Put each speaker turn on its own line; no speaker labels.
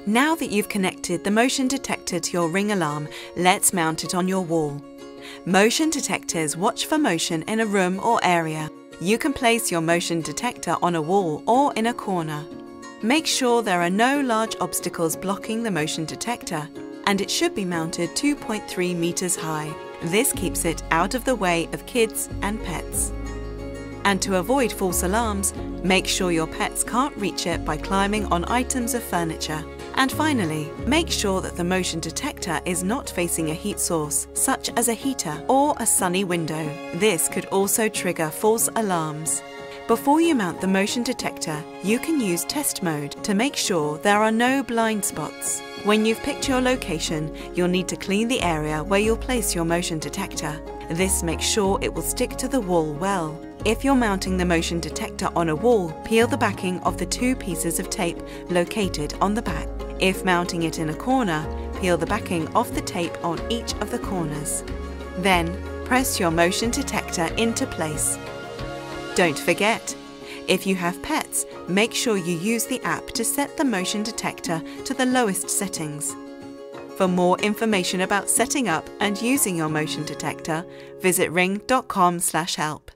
Now that you've connected the motion detector to your Ring alarm, let's mount it on your wall. Motion detectors watch for motion in a room or area. You can place your motion detector on a wall or in a corner. Make sure there are no large obstacles blocking the motion detector, and it should be mounted 2.3 meters high. This keeps it out of the way of kids and pets. And to avoid false alarms, make sure your pets can't reach it by climbing on items of furniture. And finally, make sure that the motion detector is not facing a heat source, such as a heater or a sunny window. This could also trigger false alarms. Before you mount the motion detector, you can use test mode to make sure there are no blind spots. When you've picked your location, you'll need to clean the area where you'll place your motion detector. This makes sure it will stick to the wall well. If you're mounting the motion detector on a wall, peel the backing of the 2 pieces of tape located on the back. If mounting it in a corner, peel the backing off the tape on each of the corners. Then, press your motion detector into place. Don't forget, if you have pets, make sure you use the app to set the motion detector to the lowest settings. For more information about setting up and using your motion detector, visit ring.com/help.